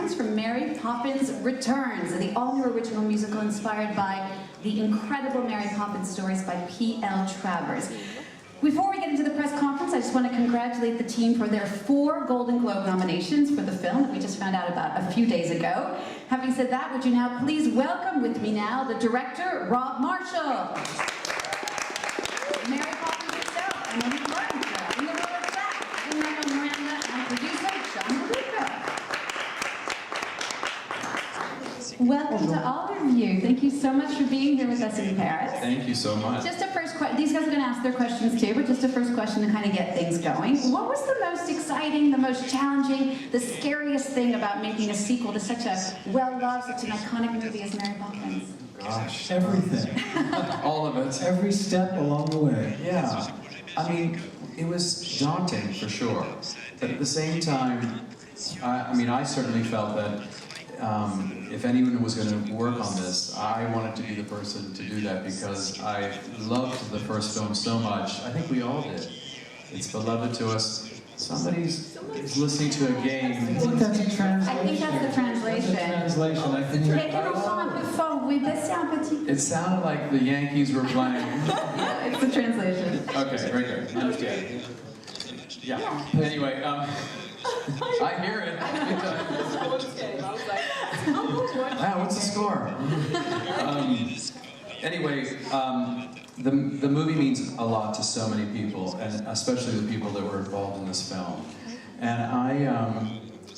Poppins from Mary Poppins Returns, the all-new original musical inspired by the incredible Mary Poppins stories by P.L. Travers. Before we get into the press conference, I just want to congratulate the team for their 4 Golden Globe nominations for the film that we just found out about a few days ago. Having said that, would you now please welcome with me now the director, Rob Marshall. Mary Poppins herself, and Lin-Manuel Miranda, and producer, John DeLuca. Welcome to all of you. Thank you so much for being here with us in Paris. Thank you so much. Just a first question. These guys are going to ask their questions too, but just a first question to kind of get things going. What was the most exciting, the most challenging, the scariest thing about making a sequel to such a well-loved, such an iconic movie as Mary Poppins? Gosh, everything. All of it. Every step along the way. Yeah. I mean, it was daunting for sure. But at the same time, I certainly felt that if anyone was going to work on this, I wanted to be the person to do that because I loved the first film so much. I think we all did. It's beloved to us. Somebody's listening to a game. I think that's a translation. I think that's the translation. That's a translation. I think It sounded like the Yankees were playing. Yeah, it's the translation. Okay, very good. Understand. Yeah. Anyway, I hear it. Wow, what's the score? Anyway, the movie means a lot to so many people, and especially the people that were involved in this film. And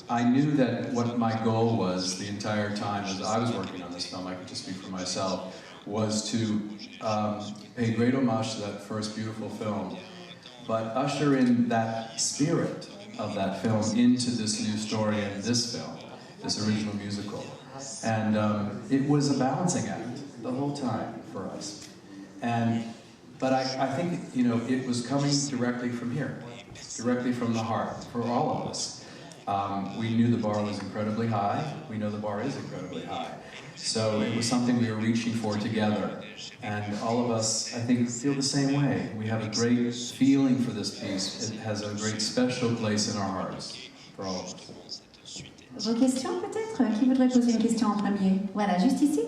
I knew that what my goal was the entire time as I was working on this film, I could just speak for myself, was to pay great homage to that first beautiful film, but usher in that spirit of that film into this new story and this film, this original musical. And it was a balancing act the whole time for us. But I think, you know, it was coming directly from here, directly from the heart for all of us. We knew the bar was incredibly high. We know the bar is incredibly high. So it was something we were reaching for together. And all of us, I think, feel the same way. We have a great feeling for this piece. It has a great special place in our hearts for all of us. Vos questions peut-être? Qui voudrait poser une question en premier? Voilà, juste ici.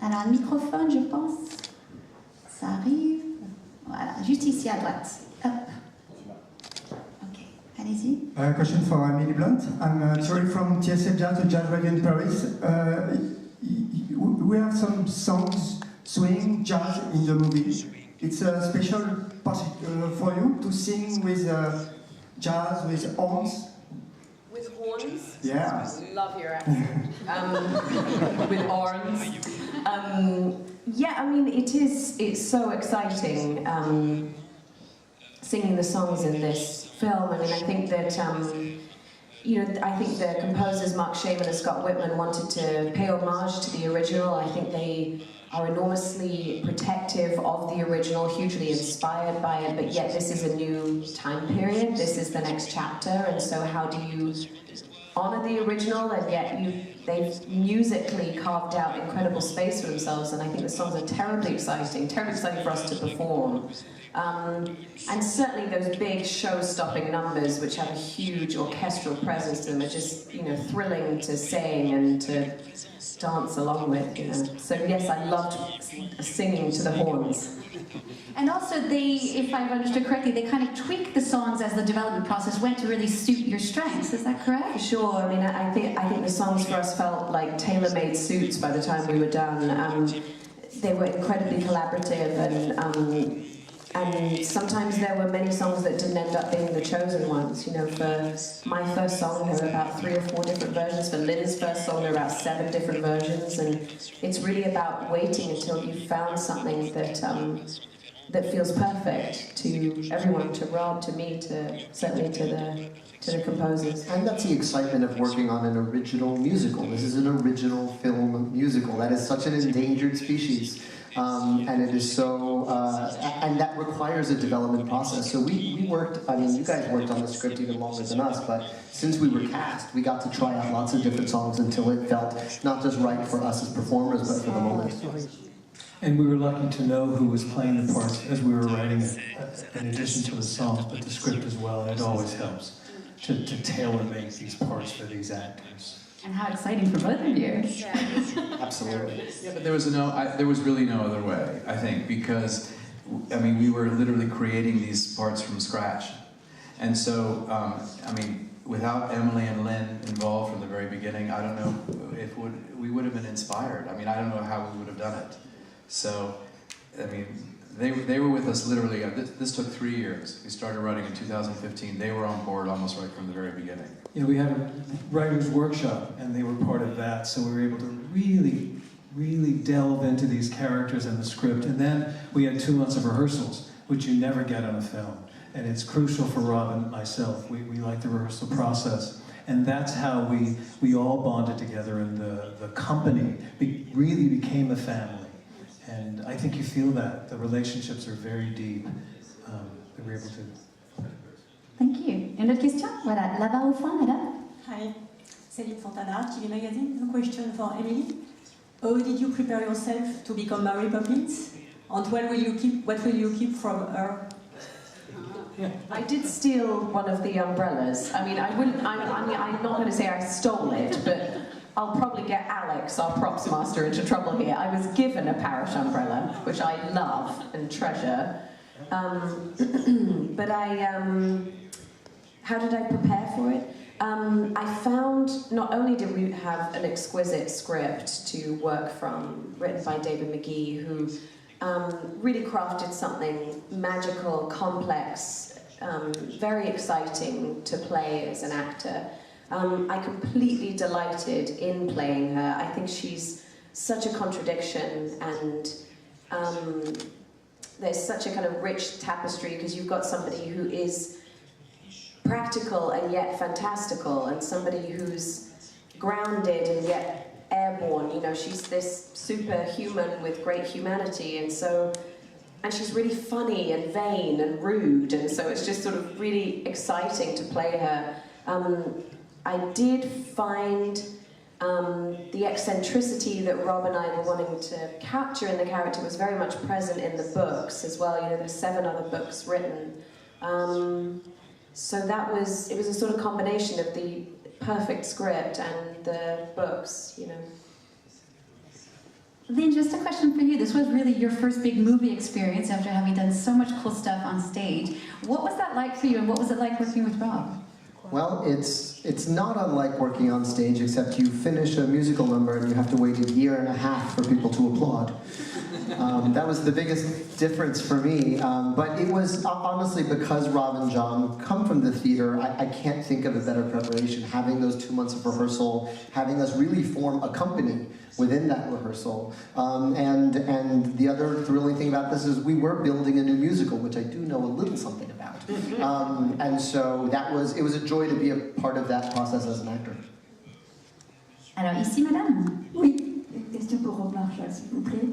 Alors, un microphone, je pense. Ça arrive. Voilà, juste ici à droite. Hop. Ok, allez-y. A question for Amélie Blunt. I'm Thierry from TSF Jazz to Jazz Radio in Paris. We have some songs, swing, jazz in the movie. It's a special for you to sing with jazz, with horns. With horns? Yeah. Love your accent. With horns. Yeah, I mean, it's so exciting singing the songs in this film. I mean, I think that, I think the composers Mark Shaman and Scott Whitman wanted to pay homage to the original. I think they are enormously protective of the original, hugely inspired by it, but yet this is a new time period. This is the next chapter, and so how do you honor the original, and yet they've musically carved out incredible space for themselves, and I think the songs are terribly exciting for us to perform. And certainly those big show-stopping numbers, which have a huge orchestral presence to them, are just, thrilling to sing and to dance along with, So yes, I loved singing to the horns. And also if I've understood correctly, they kind of tweaked the songs as the development process went to really suit your strengths. Is that correct? For sure. I mean, I think the songs for us felt like tailor-made suits by the time we were done. They were incredibly collaborative, and sometimes there were many songs that didn't end up being the chosen ones. For my first song, there were about 3 or 4 different versions. For Lin's first song, there were about 7 different versions. And it's really about waiting until you've found something that feels perfect to everyone, to Rob, to me, certainly to the composers. And that's the excitement of working on an original musical. This is an original film musical. That is such an endangered species. And it is so, and that requires a development process. So we worked, you guys worked on the script even longer than us, but since we were cast, we got to try out lots of different songs until it felt not just right for us as performers, but for the moment. And we were lucky to know who was playing the parts as we were writing it, in addition to the songs, but the script as well, and it always helps to tailor-make these parts for these actors. And how exciting for both of you. Absolutely. Yeah, but there was really no other way, I think, because, I mean, we were literally creating these parts from scratch. And so, I mean, without Emily and Lynn involved from the very beginning, I don't know if we would have been inspired. I mean, I don't know how we would have done it. So, I mean, they were with us literally. This took 3 years. We started writing in 2015. They were on board almost right from the very beginning. You know, we had a writer's workshop, and they were part of that, so we were able to really, really delve into these characters and the script. And then we had 2 months of rehearsals, which you never get on a film. And it's crucial for Rob and myself. We like the rehearsal process. And that's how we all bonded together, and the company really became a family. And I think you feel that. The relationships are very deep. That we're able to... Thank you. Une autre question? Voilà, là-bas au fond, madame. Hi, Céline Fontana, TV Magazine. A question for Emily. How did you prepare yourself to become Mary Poppins? And what will you keep from her? I did steal one of the umbrellas. I mean, I'm not going to say I stole it, but I'll probably get Alex, our props master, into trouble here. I was given a parish umbrella, which I love and treasure. But how did I prepare for it? I found not only did we have an exquisite script to work from, written by David McGee, who really crafted something magical, complex, very exciting to play as an actor. I completely delighted in playing her. I think she's such a contradiction, and there's such a kind of rich tapestry, because you've got somebody who is practical and yet fantastical, and somebody who's grounded and yet airborne. You know, she's this superhuman with great humanity, and she's really funny and vain and rude, and so it's just sort of really exciting to play her. I did find the eccentricity that Rob and I were wanting to capture in the character was very much present in the books as well. You know, there's 7 other books written. So it was a sort of combination of the perfect script and the books, you know. Lynn, just a question for you. This was really your first big movie experience after having done so much cool stuff on stage. What was that like for you, and what was it like working with Rob? Well, it's not unlike working on stage, except you finish a musical number and you have to wait 1.5 years for people to applaud. That was the biggest difference for me. But it was honestly because Rob and John come from the theater. I can't think of a better preparation. Having those 2 months of rehearsal, having us really form a company within that rehearsal. And the other thrilling thing about this is we were building a new musical, which I do know a little something about. And so it was a joy to be a part of that process as an actor. Alors ici, madame. Oui, une question pour Rob Marshall, s'il vous plaît.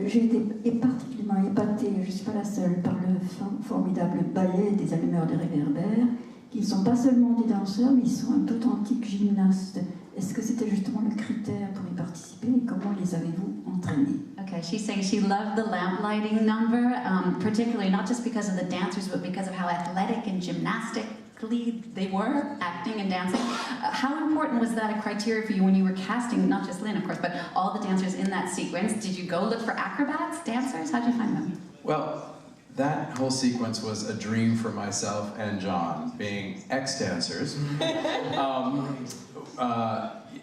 J'ai été particulièrement épatée, je ne suis pas la seule, par le formidable ballet des allumeurs de réverbères, qui ne sont pas seulement des danseurs, mais ils sont un authentiques gymnastes. Est-ce que c'était justement le critère pour y participer, et comment les avez-vous entraînés? Okay, she's saying she loved the lamp lighting number, particularly not just because of the dancers, but because of how athletic and gymnastically they were, acting and dancing. How important was that a criteria for you when you were casting, not just Lynn, of course, but all the dancers in that sequence? Did you go look for acrobats, dancers? How did you find them? Well, that whole sequence was a dream for myself and John, being ex-dancers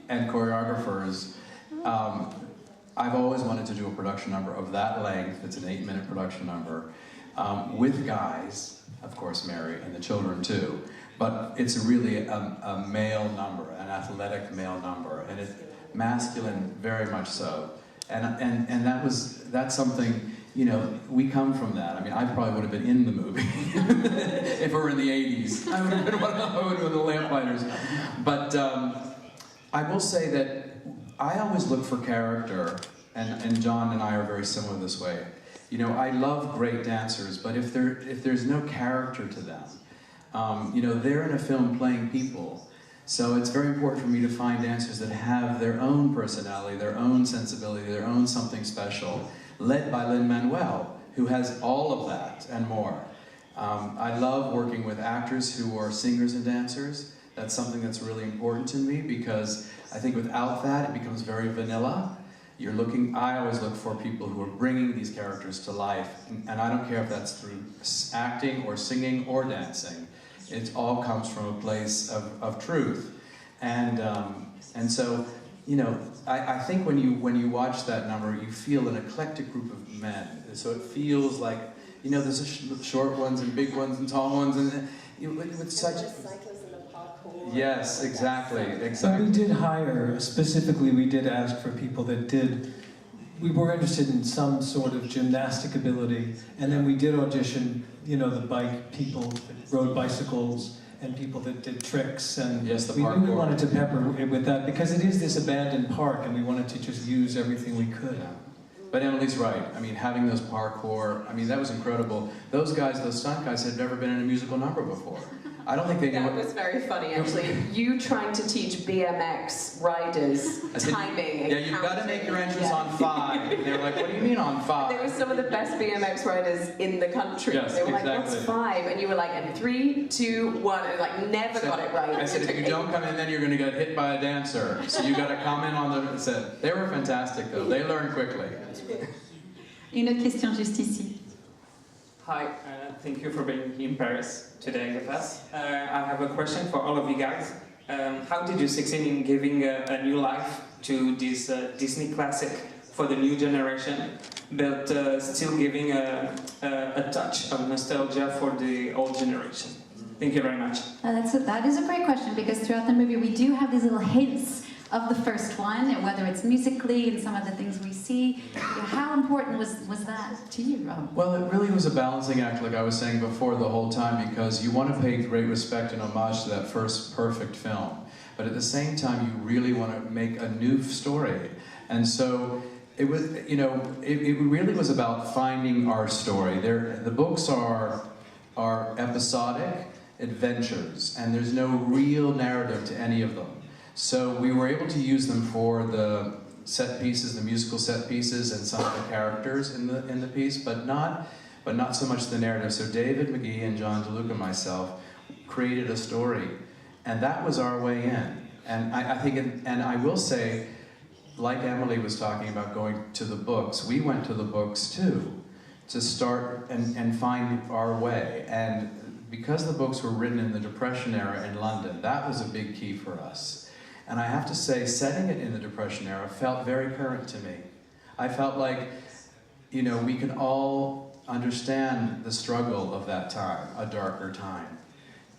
and choreographers. I've always wanted to do a production number of that length. It's an 8-minute production number with guys, of course, Mary, and the children too. But it's really a male number, an athletic male number, and it's masculine, very much so. And that's something. You know, we come from that. I mean, I probably would have been in the movie if it were in the 80s. I would have been one of the lamplighters. But I will say that I always look for character, and John and I are very similar this way. You know, I love great dancers, but if there's no character to them, you know, they're in a film playing people. So it's very important for me to find dancers that have their own personality, their own sensibility, their own something special, led by Lin-Manuel, who has all of that and more. I love working with actors who are singers and dancers, That's something that's really important to me because I think without that it becomes very vanilla. I always look for people who are bringing these characters to life, and I don't care if that's through acting or singing or dancing. It all comes from a place of truth. And so, you know, I think when you watch that number, you feel an eclectic group of men. So it feels like, you know, there's short ones and big ones and tall ones, and with such... Yes, exactly. But we did hire, specifically we did ask for people that we were interested in some sort of gymnastic ability, and then we did audition, you know, the bike people that rode bicycles, and people that did tricks, and yes, we really wanted to pepper it with that, because it is this abandoned park, and we wanted to just use everything we could. Yeah. But Emily's right. I mean, having those parkour, I mean, that was incredible. Those guys, those stunt guys, had never been in a musical number before. I don't think they knew. That was very funny, actually. You trying to teach BMX riders timing. Yeah, you've got to make your entrance on 5. And they were like, what do you mean on 5? They were some of the best BMX riders in the country. Yes, they were like, exactly. what's 5? And you were like, and 3, 2, 1. And like, never got it right. I said, if you don't come in, then you're going to get hit by a dancer. So you got to come in on the set. They were fantastic, though. They learned quickly. Une autre question juste ici. Hi, thank you for being in Paris today with us. I have a question for all of you guys. How did you succeed in giving a new life to this Disney classic for the new generation, but still giving a touch of nostalgia for the old generation? Thank you very much. That is a great question, because throughout the movie we do have these little hints of the first one, and whether it's musically and some of the things we see. How important was that to you, Rob? Well, it really was a balancing act, like I was saying before, the whole time, because you want to pay great respect and homage to that first perfect film, but at the same time you really want to make a new story. And so it was, you know, it really was about finding our story. The books are episodic adventures, and there's no real narrative to any of them. So we were able to use them for the set pieces, the musical set pieces, and some of the characters in the piece, but not so much the narrative. So David McGee and John DeLuca and myself created a story, and that was our way in. And I think, and I will say, like Emily was talking about going to the books, we went to the books too, to start and find our way. And because the books were written in the Depression era in London, that was a big key for us. And I have to say, setting it in the Depression era felt very current to me. I felt like, you know, we can all understand the struggle of that time, a darker time,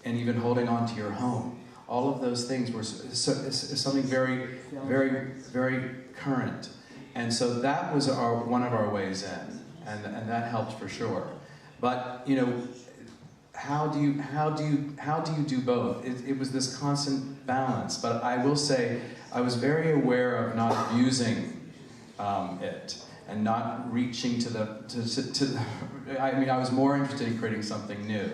and even holding on to your home. All of those things were something very, very, very current. And so that was one of our ways in, and that helped for sure. But, you know, how do you do both? It was this constant balance, but I will say I was very aware of not abusing it and not reaching to the. I mean, I was more interested in creating something new,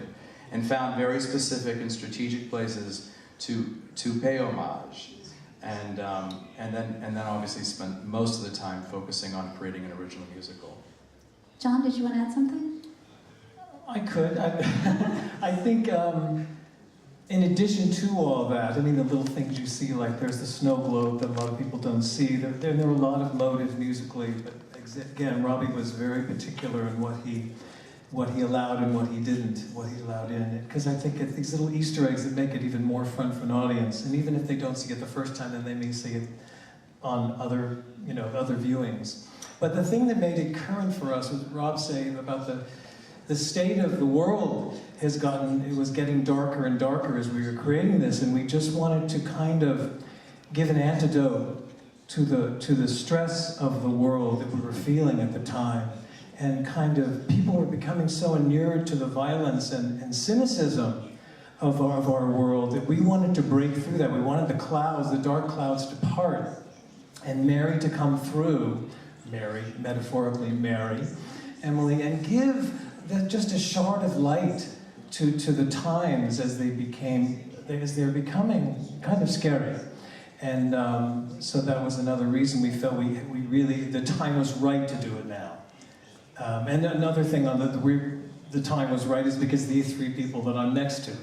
and found very specific and strategic places to pay homage, and then obviously spent most of the time focusing on creating an original musical. John, did you want to add something? I could. I think in addition to all that, I mean, the little things you see, like there's the snow globe that a lot of people don't see. There were a lot of motive musically, but again, Robbie was very particular in what he allowed and what he didn't, what he allowed in. Because I think it's these little Easter eggs that make it even more fun for an audience. And even if they don't see it the first time, then they may see it on other viewings. But the thing that made it current for us was Rob saying about the state of the world it was getting darker and darker as we were creating this, and we just wanted to kind of give an antidote to the stress of the world that we were feeling at the time. And kind of, people were becoming so inured to the violence and cynicism of our world that we wanted to break through that. We wanted the dark clouds to part, and Mary to come through, Mary, metaphorically Mary, Emily, and give just a shard of light to the times as they're becoming kind of scary. And so that was another reason we felt we really, the time was right to do it now. And another thing on the time was right is because these three people that I'm next to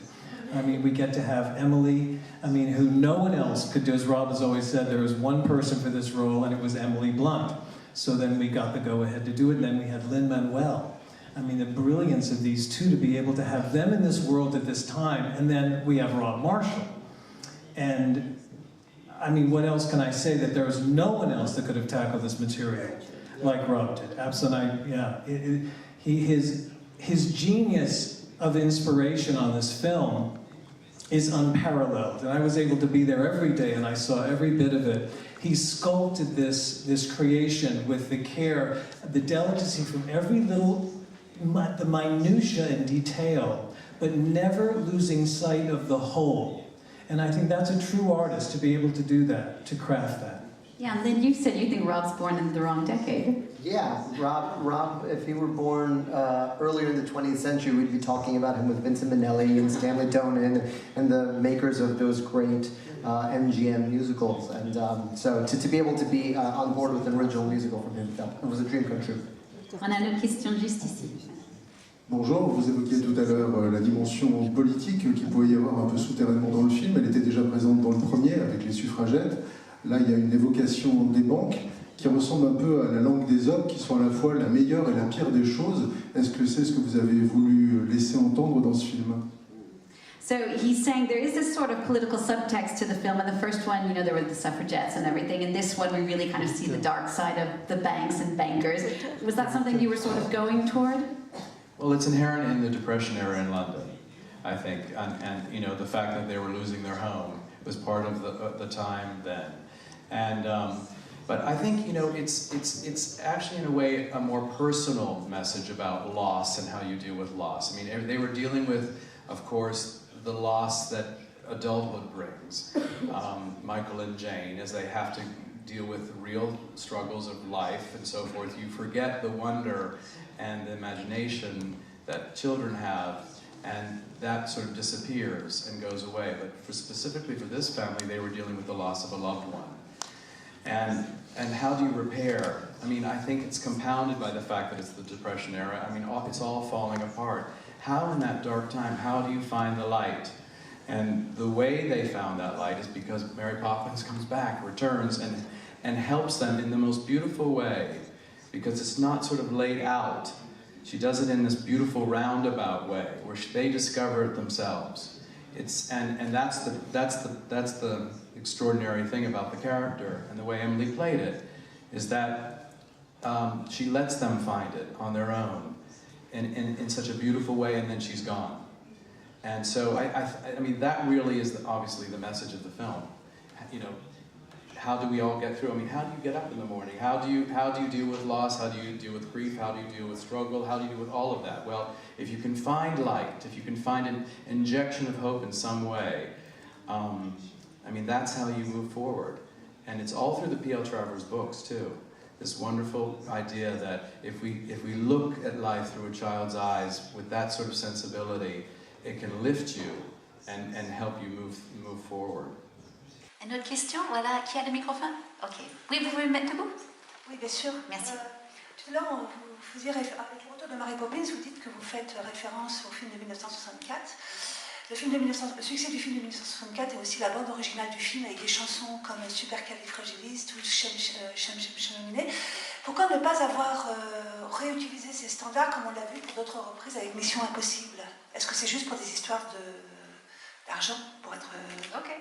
I mean, we get to have Emily, I mean, who no one else could do. As Rob has always said, there was one person for this role, and it was Emily Blunt. So then we got the go-ahead to do it, and then we had Lin-Manuel. I mean, the brilliance of these two, to be able to have them in this world at this time, and then we have Rob Marshall. And, I mean, what else can I say? That there was no one else that could have tackled this material like Rob did. Absolutely, yeah. His genius of inspiration on this film is unparalleled. And I was able to be there every day, and I saw every bit of it. He sculpted this creation with the care, the delicacy from every little, the minutiae and detail, but never losing sight of the whole. And I think that's a true artist, to be able to do that, to craft that. Yeah, and then you said you think Rob's born in the wrong decade. Yeah, Rob, if he were born earlier in the 20th century, we'd be talking about him with Vincent Minnelli and Stanley Donen and the makers of those great MGM musicals. And so to be able to be on board with an original musical from him, it was a dream come true. On a une question juste ici. Bonjour, vous évoquiez tout à l'heure la dimension politique qu'il pouvait y avoir un peu souterrainement dans le film. Elle était déjà présente dans le premier avec les suffragettes. Là, il y a une évocation des banques qui ressemble un peu à la langue des hommes, qui sont à la fois la meilleure et la pire des choses. Est-ce que c'est ce que vous avez voulu laisser entendre dans ce film? So he's saying there is this sort of political subtext to the film. In the first one, you know, there were the suffragettes and everything. In this one, we really kind of see the dark side of the banks and bankers. Was that something you were sort of going toward? Well, it's inherent in the Depression era in London, I think, and you know, the fact that they were losing their home was part of the time then. And but I think, you know, it's actually in a way a more personal message about loss and how you deal with loss. I mean, they were dealing with, of course, the loss that adulthood brings. Michael and Jane, as they have to deal with real struggles of life and so forth, you forget the wonder and the imagination that children have, and that sort of disappears and goes away. But specifically for this family, they were dealing with the loss of a loved one. And how do you repair? I mean, I think it's compounded by the fact that it's the Depression era. I mean, it's all falling apart. How in that dark time, how do you find the light? And the way they found that light is because Mary Poppins comes back, returns, and helps them in the most beautiful way, because it's not sort of laid out. She does it in this beautiful roundabout way, where they discover it themselves. And that's the extraordinary thing about the character and the way Emily played it, is that she lets them find it on their own in such a beautiful way, and then she's gone. And so I mean, that really is obviously the message of the film. You know, how do we all get through? I mean, how do you get up in the morning? How do you deal with loss? How do you deal with grief? How do you deal with struggle? How do you deal with all of that? Well, if you can find light, if you can find an injection of hope in some way, I mean, that's how you move forward. And it's all through the P.L. Travers books, too. This wonderful idea that if we look at life through a child's eyes with that sort of sensibility, it can lift you and help you move forward. Une autre question, voilà, qui a le microphone? Ok. Oui, vous pouvez me mettre debout? Oui, bien sûr. Merci. Tout à l'heure, vous faisiez avec le retour de Mary Poppins, vous dites que vous faites référence au film de 1964. Le succès du film de 1964 est aussi la bande originale du film avec des chansons comme Supercalifragilistique ou Chemchemcheminé. Pourquoi ne pas avoir réutilisé ces standards comme on l'a vu pour d'autres reprises avec Mission Impossible? Est-ce que c'est juste pour des histoires d'argent, pour être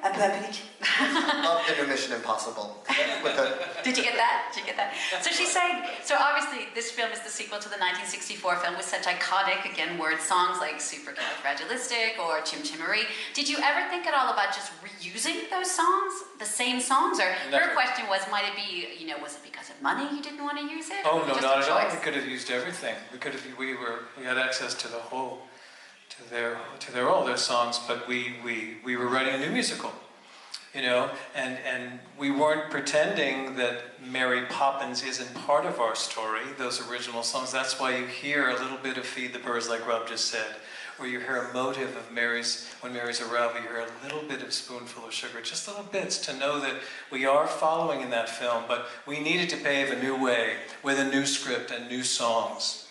un peu impliqué? Love the new Mission Impossible. Did you get that? Did you get that? So she's saying, so obviously this film is the sequel to the 1964 film with such iconic, again, word songs like Supercalifragilistic or Chim Chimery. Did you ever think at all about just reusing those songs, the same songs? Or her question was, might it be, you know, was it because of money you didn't want to use it? Oh, no, just not a at all. choice? We could have used everything. We had access to the whole, to all their songs, but we were writing a new musical, you know, and we weren't pretending that Mary Poppins isn't part of our story, those original songs. That's why you hear a little bit of Feed the Birds, like Rob just said, or you hear a motive of when Mary's around, you hear a little bit of Spoonful of Sugar, just little bits to know that we are following in that film, but we needed to pave a new way with a new script and new songs.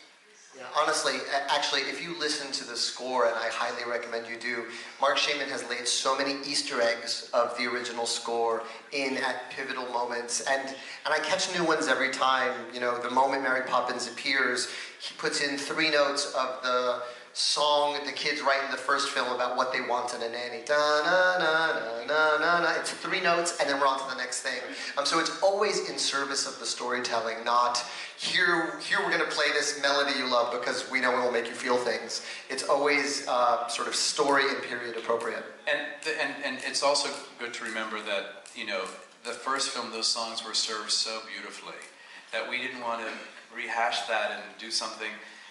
Yeah, Honestly, actually, if you listen to the score, and I highly recommend you do, Mark Shaman has laid so many Easter eggs of the original score in at pivotal moments, and I catch new ones every time. You know, the moment Mary Poppins appears, he puts in 3 notes of the song the kids write in the first film about what they want in a nanny. Da na na na na na na. It's 3 notes, and then we're on to the next thing. So it's always in service of the storytelling, not here we're going to play this melody you love because we know it will make you feel things. It's always sort of story and period appropriate. And it's also good to remember that, you know, the first film, those songs were served so beautifully that we didn't want to rehash that and do something.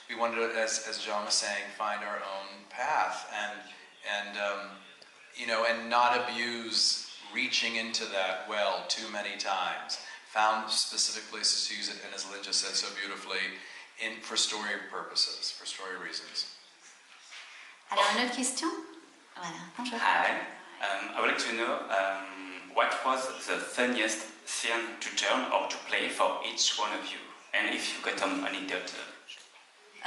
We wanted to, as John was saying, find our own path and you know, and not abuse reaching into that well too many times. Found specific places to use it, and as Lynn just said so beautifully, for story purposes, for story reasons. Alors, une autre question? Voilà. Bonjour. Hi. I would like to know what was the funniest scene to turn or to play for each one of you, and if you got an anecdote.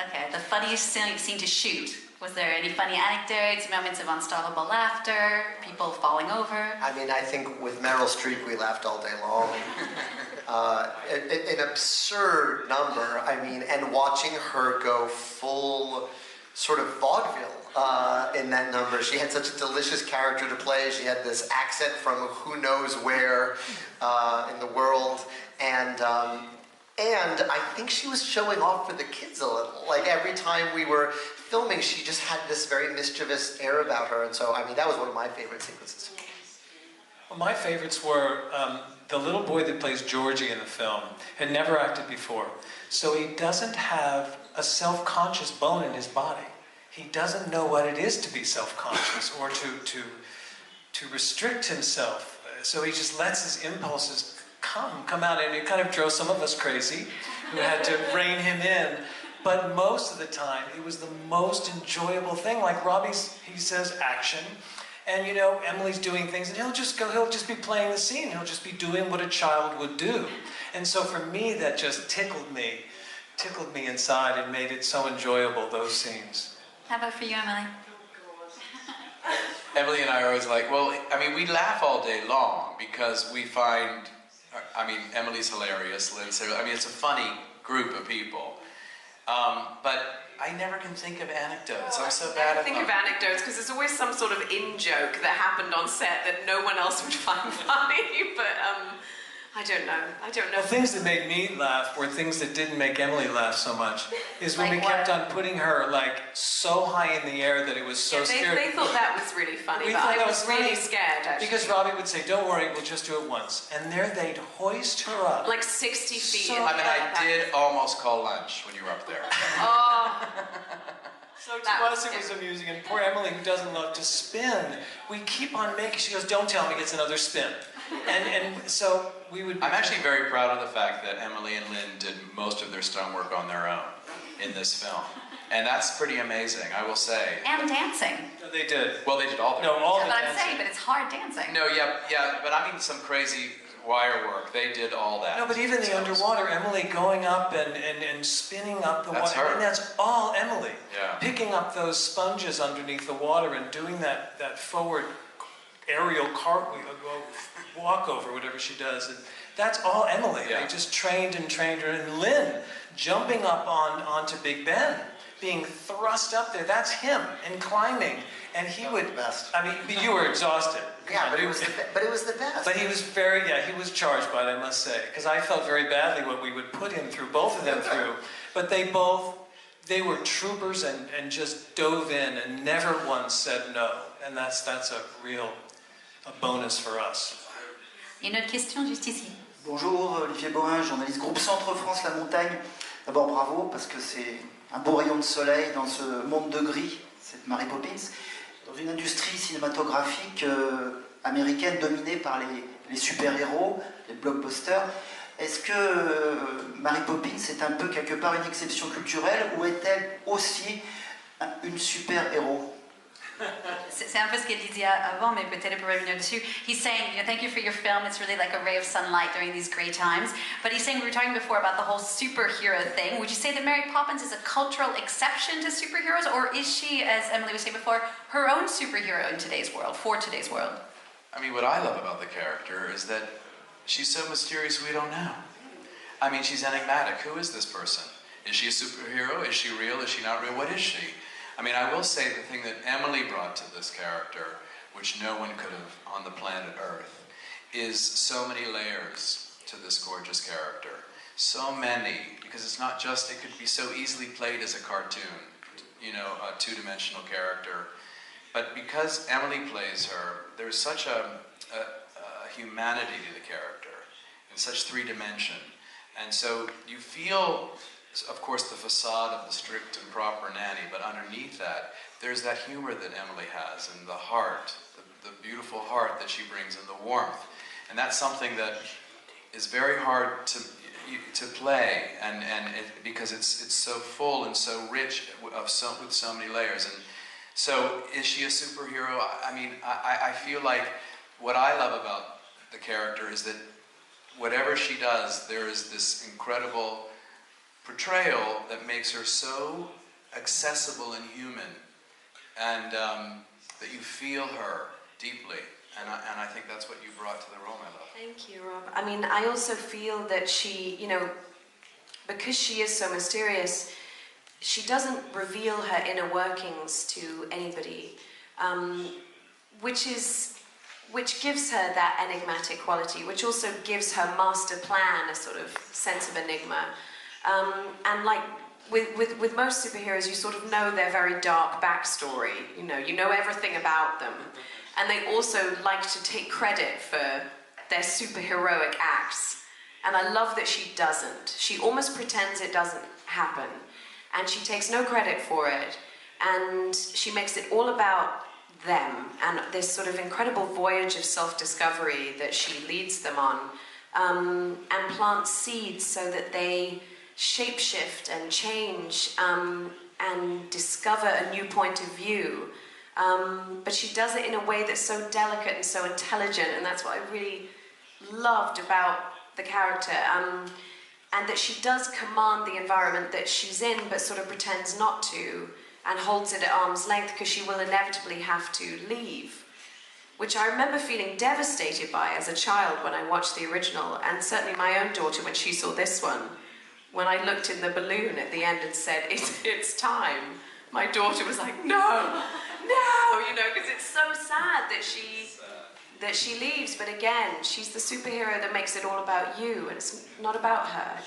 Okay, the funniest scene to shoot. Was there any funny anecdotes, moments of unstoppable laughter, people falling over? I mean, I think with Meryl Streep, we laughed all day long. An absurd number, I mean, and watching her go full sort of vaudeville in that number. She had such a delicious character to play. She had this accent from who knows where in the world, and I think she was showing off for the kids a little. Like every time we were filming, she just had this very mischievous air about her, and so, I mean, that was one of my favorite sequences. Well, my favorites were the little boy that plays Georgie in the film had never acted before, so he doesn't have a self-conscious bone in his body. He doesn't know what it is to be self-conscious or to restrict himself. So he just lets his impulses come out, and it kind of drove some of us crazy who had to rein him in. But most of the time, it was the most enjoyable thing. Like he says action, and you know, Emily's doing things, and he'll just be playing the scene. He'll just be doing what a child would do. And so for me, that just tickled me inside and made it so enjoyable, those scenes. How about for you, Emily? Emily and I are always like, well, I mean, we laugh all day long because we find, I mean, Emily's hilarious, Lynn's hilarious. I mean, it's a funny group of people. But I never can think of anecdotes. I'm so bad at them. I think of anecdotes because there's always some sort of in-joke that happened on set that no one else would find funny, but I don't know. Well, things that made me laugh were things that didn't make Emily laugh so much. Is when we kept on putting her like so high in the air that it was so scary. They thought that was really funny, but I was really scared actually. Because Robbie would say, "Don't worry, we'll just do it once," and there they'd hoist her up like 60 feet. I mean, I did almost call lunch when you were up there. Oh. So to us it was amusing, and poor Emily, who doesn't love to spin, we keep on making, she goes, "Don't tell me it's another spin." And so we would... I'm actually very proud of the fact that Emily and Lynn did most of their stunt work on their own in this film. And that's pretty amazing, I will say. And dancing. No, they did. Well, they did all the dancing. All the dancing. dancing. I'm saying, but it's hard dancing. No, yeah, but I mean some crazy wire work. They did all that. No, but even the underwater, Emily going up and spinning up the water. Her. And that's all Emily. Yeah. Picking up those sponges underneath the water and doing that forward aerial cartwheel, walkover, whatever she does. And that's all Emily. Yeah. They just trained her. And Lynn jumping up onto Big Ben, being thrust up there. That's him, and climbing. And he would... I mean, you were exhausted. Yeah, but it was the best. But he was he was charged by it, I must say. Because I felt very badly what we would put him through, both of them through. But they were troopers and just dove in and never once said no. And that's a bonus for us. Une autre question juste ici. Bonjour, Olivier Bohin, journaliste groupe Centre France La Montagne. D'abord bravo parce que c'est un beau rayon de soleil dans ce monde de gris, cette Mary Poppins, dans une industrie cinématographique américaine dominée par les super-héros, les blockbusters. Est-ce que Mary Poppins est un peu quelque part une exception culturelle ou est-elle aussi une super-héros? C'est un peu ce qu'il disait avant, mais peut-être pour revenir dessus. He's saying, thank you for your film. It's really like a ray of sunlight during these gray times. But he's saying, we were talking before about the whole superhero thing. Would you say that Mary Poppins is a cultural exception to superheroes, or is she, as Emily was saying before, her own superhero in today's world, for today's world? I mean, what I love about the character is that she's so mysterious we don't know. I mean, she's enigmatic. Who is this person? Is she a superhero? Is she real? Is she not real? What is she? I mean, I will say the thing that Emily brought to this character, which no one could have on the planet Earth, is so many layers to this gorgeous character. So many, because it's not just, it could be so easily played as a cartoon, a two-dimensional character. But because Emily plays her, there's such a humanity to the character, in such three-dimension. And so you feel, of course, the facade of the strict and proper nanny, but underneath that, there's that humor that Emily has, and the heart, the beautiful heart that she brings, and the warmth. And that's something that is very hard to play, because it's so full and so rich with so many layers. And so, is she a superhero? I mean, I feel like what I love about the character is that whatever she does, there is this incredible portrayal that makes her so accessible and human, and that you feel her deeply. And I think that's what you brought to the role, my love. Thank you, Rob. I mean, I also feel that she, because she is so mysterious, she doesn't reveal her inner workings to anybody, which gives her that enigmatic quality, which also gives her master plan a sort of sense of enigma. And like with most superheroes, you sort of know their very dark backstory. You know everything about them, and they also like to take credit for their superheroic acts. And I love that she doesn't. She almost pretends it doesn't happen, and she takes no credit for it, and she makes it all about them and this sort of incredible voyage of self-discovery that she leads them on, and plants seeds so that they shapeshift and change and discover a new point of view. But she does it in a way that's so delicate and so intelligent, and that's what I really loved about the character. And that she does command the environment that she's in, but sort of pretends not to, and holds it at arm's length because she will inevitably have to leave, which I remember feeling devastated by as a child when I watched the original, and certainly my own daughter when she saw this one. When I looked in the balloon at the end and said, it's time, my daughter was like, no, because it's so sad that she leaves, but again, she's the superhero that makes it all about you, and it's not about her,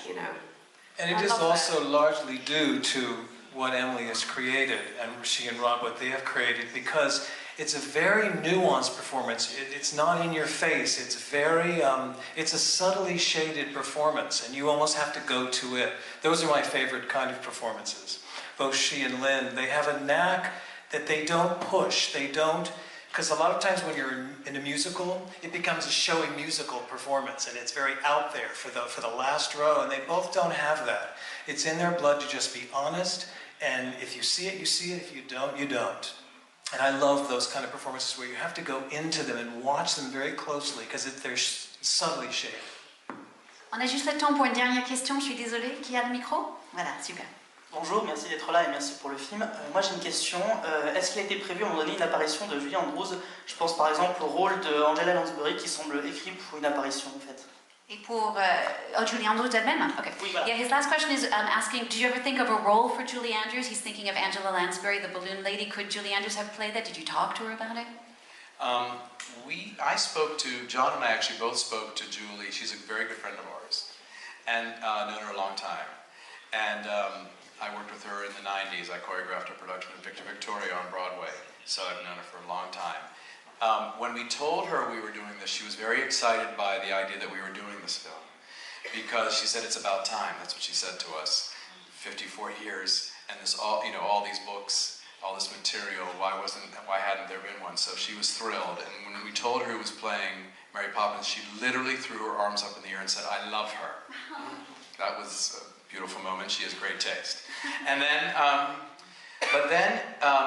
And it is also largely due to what Emily has created, and she and Rob, what they have created, because it's a very nuanced performance. It's not in your face. It's very, it's a subtly shaded performance, and you almost have to go to it. Those are my favorite kind of performances. Both she and Lin, they have a knack that they don't push. They don't, because a lot of times when you're in a musical, it becomes a showy musical performance, and it's very out there for the last row, and they both don't have that. It's in their blood to just be honest, and if you see it, you see it. If you don't, you don't. And I love those kind of performances where you have to go into them and watch them very closely because they're subtly shaded. On a juste le temps pour une dernière question, je suis désolée. Qui a le micro? Voilà, super. Bonjour, merci d'être là et merci pour le film. Moi j'ai une question. Est-ce qu'il a été prévu à un moment donné une apparition de Julie Andrews? Je pense par exemple au rôle d'Angela Lansbury qui semble écrit pour une apparition en fait. Et pour Julie Andrews elle-même? Okay. Oui, voilà. Yeah, his last question is asking, do you ever think of a role for Julie Andrews? He's thinking of Angela Lansbury, the balloon lady. Could Julie Andrews have played that? Did you talk to her about it? I spoke to, John and I actually both spoke to Julie. She's a very good friend of ours, and known her a long time. And I worked with her in the 90s. I choreographed a production of Victor Victoria on Broadway, so I've known her for a long time. When we told her we were doing this, she was very excited by the idea that we were doing this film, because she said it's about time. That's what she said to us. 54 years, and this all these books, all this material. Why hadn't there been one? So she was thrilled. And when we told her who was playing Mary Poppins, she literally threw her arms up in the air and said, "I love her." That was a beautiful moment. She has great taste. And then But then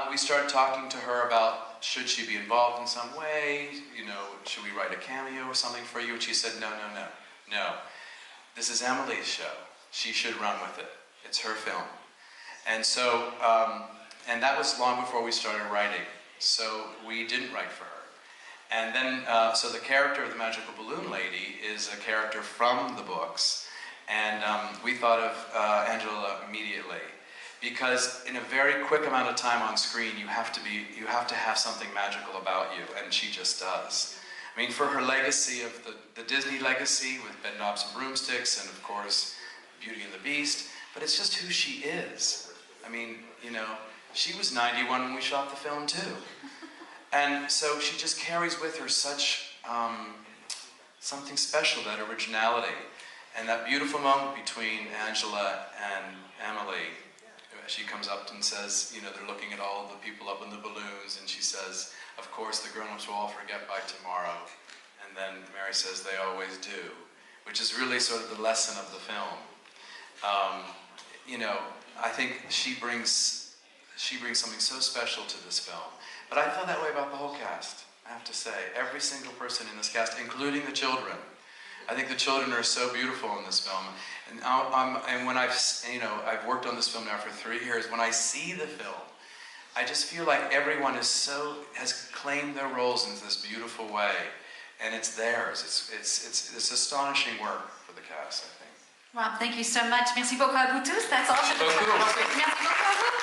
we started talking to her about should she be involved in some way, you know, should we write a cameo or something for you? And she said, no. This is Emily's show. She should run with it. It's her film. And so, and that was long before we started writing. So we didn't write for her. And then, so the character of the Magical Balloon Lady is a character from the books. And we thought of Angela immediately. Because in a very quick amount of time on screen, you have to have something magical about you, and she just does. I mean, for her legacy of the Disney legacy with Bed Knobs and Broomsticks, and of course, Beauty and the Beast, but it's just who she is. I mean, you know, she was 91 when we shot the film too. And so she just carries with her such something special, that originality. And that beautiful moment between Angela and Emily, she comes up and says, you know, they're looking at all the people up in the balloons, and she says, of course, the grown-ups will all forget by tomorrow. And then Mary says, they always do, which is really sort of the lesson of the film. You know, I think she brings something so special to this film. But I feel that way about the whole cast, I have to say. Every single person in this cast, including the children. I think the children are so beautiful in this film, and when I've worked on this film now for 3 years. When I see the film, I just feel like everyone has claimed their roles in this beautiful way, and it's theirs. It's astonishing work for the cast, I think. Rob, thank you so much. Merci beaucoup à vous tous. That's all for the show. Merci beaucoup à vous.